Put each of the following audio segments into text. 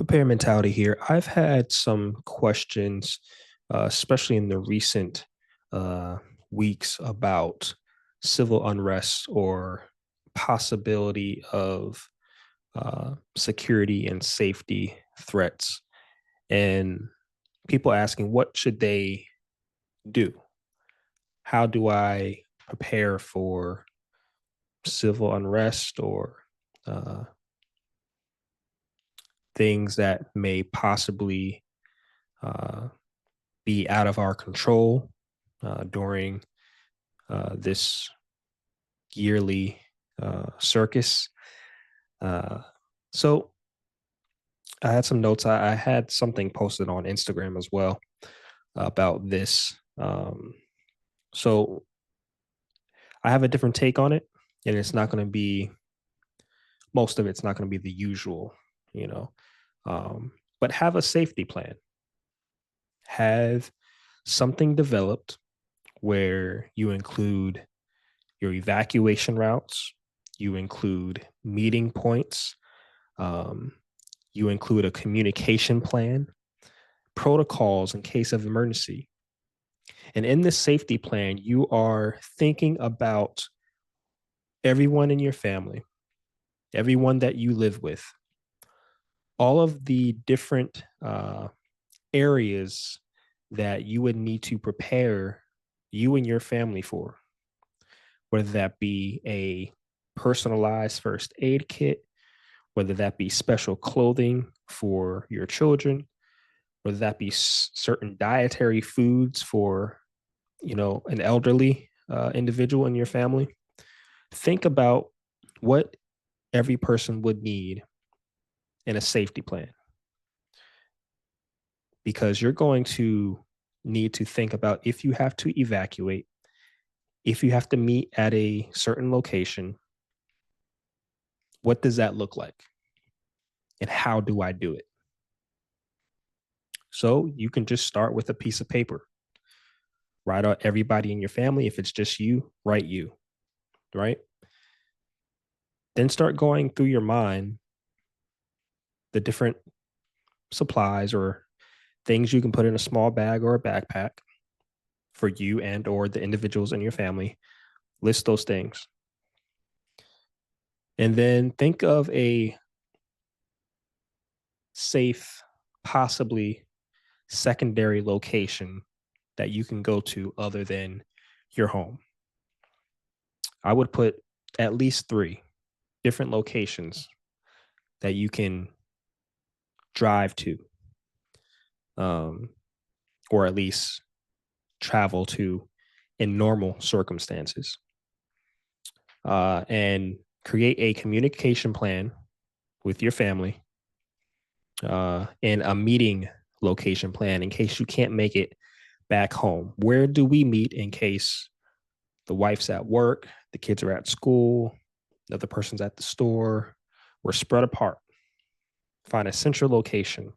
Prepare mentality here. I've had some questions, especially in the recent uh, weeks, about civil unrest or possibility of security and safety threats, and people asking what should they do? How do I prepare for civil unrest or uh, things that may possibly uh, be out of our control during this yearly circus. Uh, so I had some notes. I had something posted on Instagram as well about this. So I have a different take on it, and it's not going to be most of it's not going to be the usual, you know. But have a safety plan. Have something developed where you include your evacuation routes, you include meeting points, um, you include a communication plan, protocols in case of emergency. And in this safety plan, you are thinking about everyone in your family, everyone that you live with, all of the different areas that you would need to prepare you and your family for, whether that be a personalized first aid kit, whether that be special clothing for your children, whether that be certain dietary foods for, an elderly individual in your family. Think about what every person would need in a safety plan, because you're going to need to think about if you have to evacuate, if you have to meet at a certain location, what does that look like? And how do I do it? So you can just start with a piece of paper. Write out everybody in your family. If it's just you, write you, right? Then start going through your mind the different supplies or things you can put in a small bag or a backpack for you and or the individuals in your family. List those things. And then think of a safe, possibly secondary location that you can go to other than your home. I would put at least three different locations that you can drive to, um, or at least travel to in normal circumstances, and create a communication plan with your family, and a meeting location plan in case you can't make it back home. Where do we meet in case the wife's at work, the kids are at school, the other person's at the store? We're spread apart. Find a central location,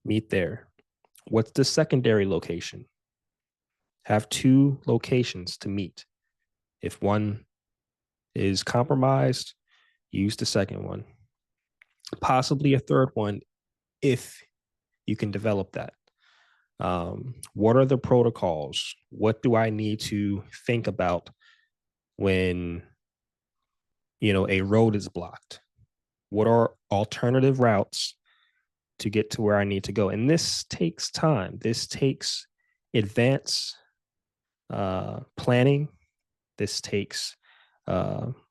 meet there. What's the secondary location? Have two locations to meet. If one is compromised, use the second one, possibly a third one if you can develop that. What are the protocols? What do I need to think about when a road is blocked? What are alternative routes to get to where I need to go? And this takes time. This takes advance planning. This takes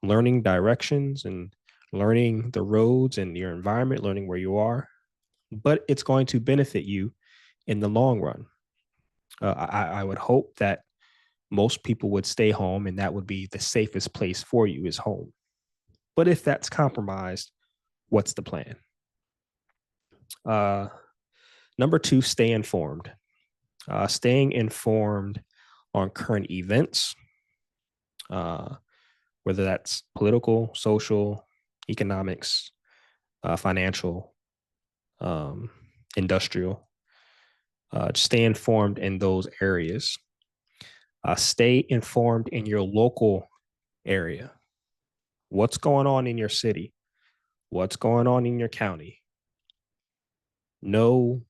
learning directions and learning the roads and your environment, learning where you are. But it's going to benefit you in the long run. I would hope that most people would stay home, and that would be the safest place for you is home. But if that's compromised, what's the plan? Uh, Number two, stay informed. Staying informed on current events, uh, whether that's political, social, economics, financial, um, industrial. Stay informed in those areas. Stay informed in your local area. What's going on in your city? What's going on in your county? know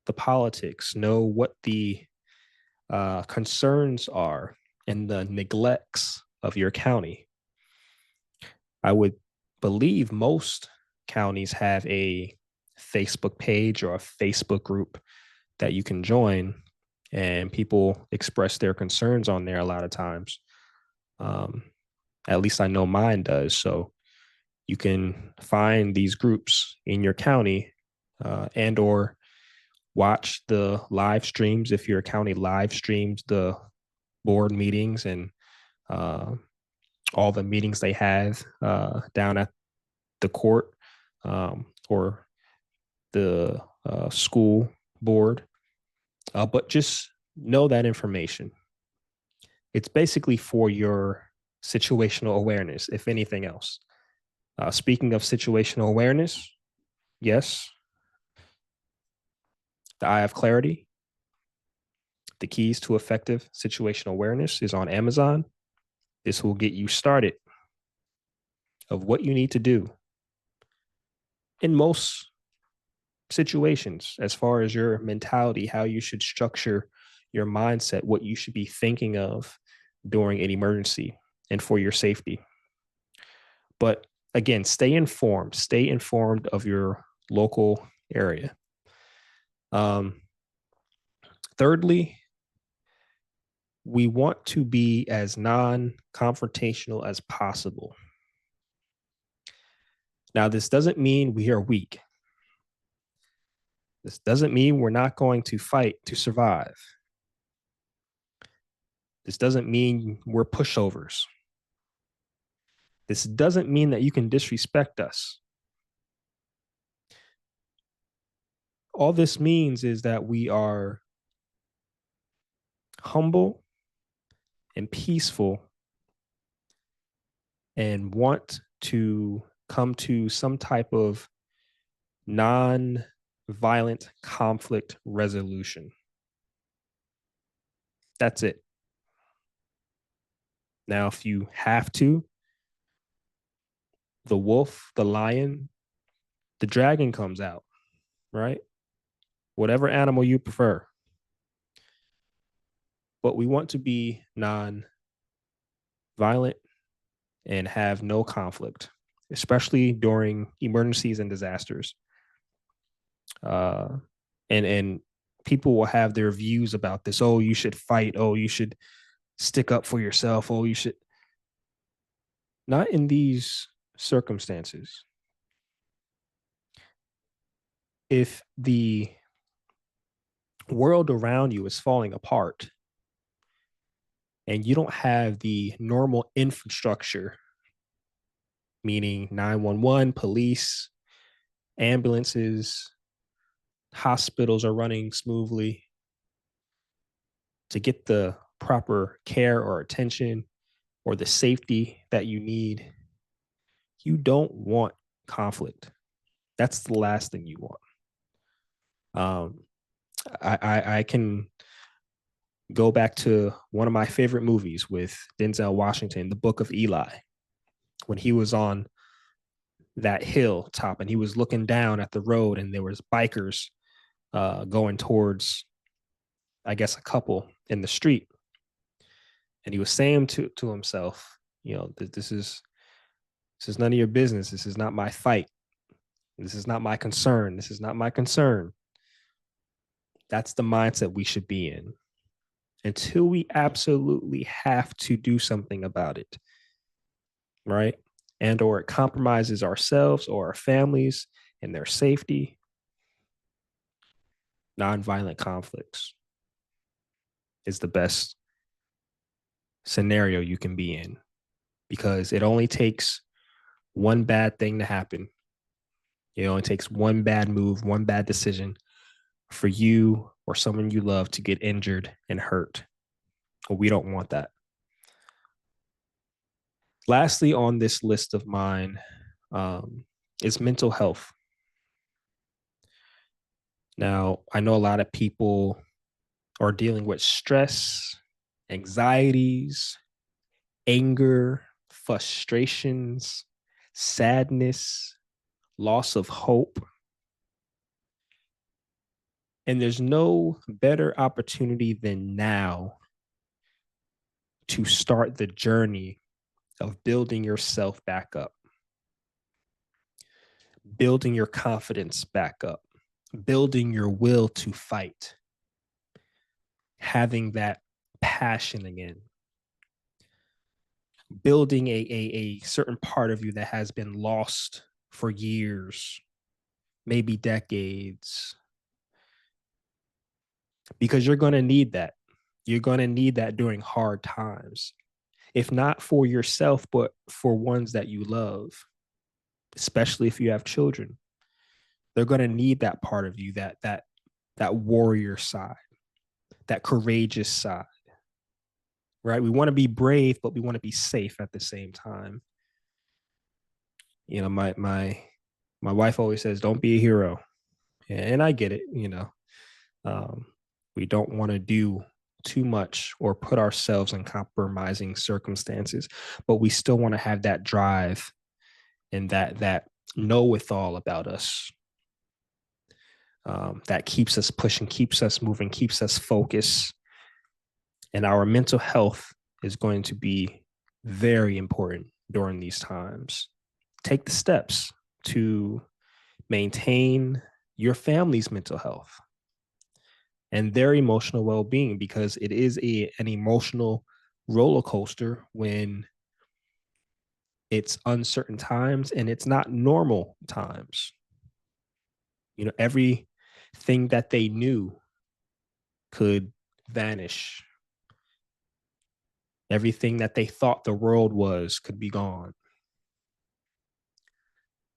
the politics, know what the concerns are and the neglects of your county. I would believe most counties have a Facebook page or a Facebook group that you can join, and people express their concerns on there a lot of times. Um, at least I know mine does. So you can find these groups in your county, and or watch the live streams if your county live streams the board meetings and uh, all the meetings they have down at the court, or the school board. But just know that information. It's basically for your situational awareness, if anything else. Speaking of situational awareness, yes, the Eye of Clarity, the keys to effective situational awareness, is on Amazon. This will get you started of what you need to do in most situations, as far as your mentality, how you should structure your mindset, what you should be thinking of during an emergency and for your safety. But again, stay informed of your local area. Um, Thirdly, we want to be as non confrontational as possible. Now, this doesn't mean we are weak. This doesn't mean we're not going to fight to survive. This doesn't mean we're pushovers. This doesn't mean that you can disrespect us. All this means is that we are humble and peaceful and want to come to some type of non-violent conflict resolution. That's it. Now, if you have to, the wolf, the lion, the dragon comes out, right? Whatever animal you prefer. But we want to be non-violent and have no conflict, especially during emergencies and disasters. Uh, and people will have their views about this. Oh, you should fight. Oh, you should stick up for yourself. Oh, you should. Not in these circumstances. If the world around you is falling apart and you don't have the normal infrastructure, meaning 911, police, ambulances, hospitals are running smoothly to get the proper care or attention or the safety that you need, you don't want conflict. That's the last thing you want. Um, I can go back to one of my favorite movies with Denzel Washington, The Book of Eli, when he was on that hill top and he was looking down at the road and there was bikers going towards, I guess, a couple in the street. And he was saying to himself, you know, this is none of your business. This is not my fight. This is not my concern. This is not my concern. That's the mindset we should be in until we absolutely have to do something about it, right? And or it compromises ourselves or our families and their safety. Nonviolent conflicts is the best scenario you can be in, because it only takes one bad thing to happen. It only takes one bad move, one bad decision for you or someone you love to get injured and hurt. We don't want that. Lastly, on this list of mine, is mental health. Now, I know a lot of people are dealing with stress, anxieties, anger, frustrations, sadness, loss of hope. And there's no better opportunity than now to start the journey of building yourself back up, building your confidence back up, building your will to fight, having that passion again, building a certain part of you that has been lost for years, maybe decades, because you're going to need that. You're going to need that during hard times, if not for yourself, but for ones that you love, especially if you have children. They're going to need that part of you, that warrior side, that courageous side, right? We want to be brave, but we want to be safe at the same time. You know, my wife always says, "Don't be a hero," and I get it. Um, we don't want to do too much or put ourselves in compromising circumstances, but we still want to have that drive and that know-with-all about us, that keeps us pushing, keeps us moving, keeps us focused. And our mental health is going to be very important during these times. Take the steps to maintain your family's mental health and their emotional well-being, because it is an emotional roller coaster when it's uncertain times and it's not normal times. Everything that they knew could vanish. Everything that they thought the world was could be gone.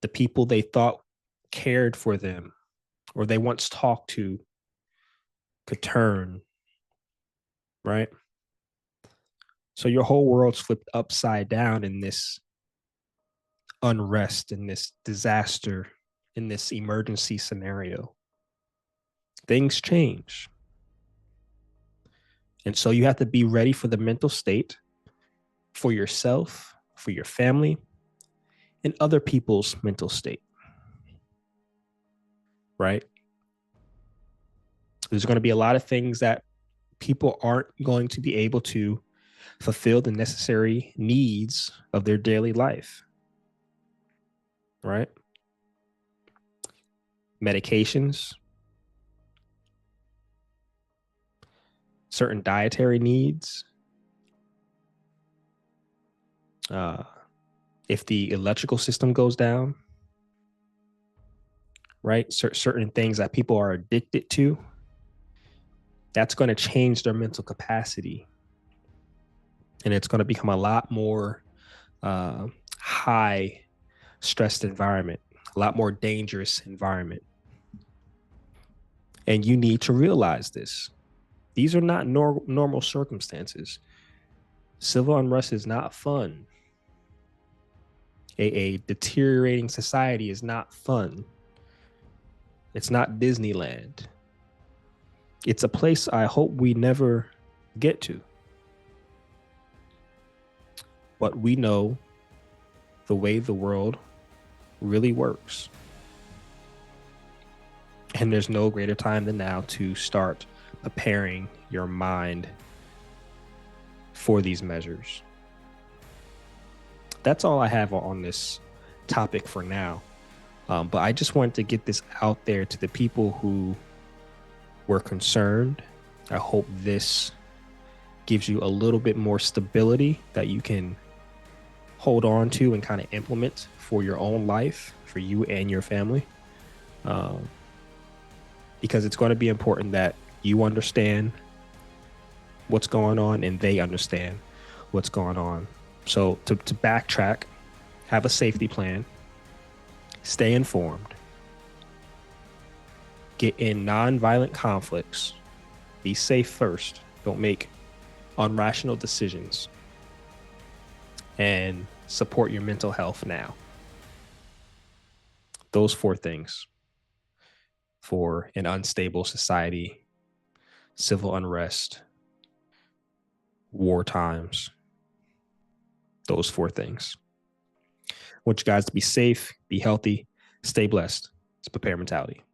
The people they thought cared for them or they once talked to could turn, right? So your whole world's flipped upside down in this unrest, in this disaster, in this emergency scenario. Things change. And so you have to be ready for the mental state, for yourself, for your family, and other people's mental state, right? There's going to be a lot of things that people aren't going to be able to fulfill the necessary needs of their daily life, right? Medications, certain dietary needs. If the electrical system goes down, right? Certain things that people are addicted to, that's going to change their mental capacity. And it's going to become a lot more high stressed environment, a lot more dangerous environment. And you need to realize this. These are not normal circumstances. Civil unrest is not fun. A deteriorating society is not fun. It's not Disneyland. It's a place I hope we never get to. But we know the way the world really works. And there's no greater time than now to start preparing your mind for these measures. That's all I have on this topic for now. But I just wanted to get this out there to the people who were concerned. I hope this gives you a little bit more stability that you can hold on to and kind of implement for your own life, for you and your family. Because it's going to be important that you understand what's going on and they understand what's going on. So to backtrack, have a safety plan, stay informed, get in nonviolent conflicts, be safe first, don't make irrational decisions, and support your mental health now. Those 4 things for an unstable society, civil unrest, war times, those 4 things. I want you guys to be safe, be healthy, stay blessed. It's Prepare Mentality.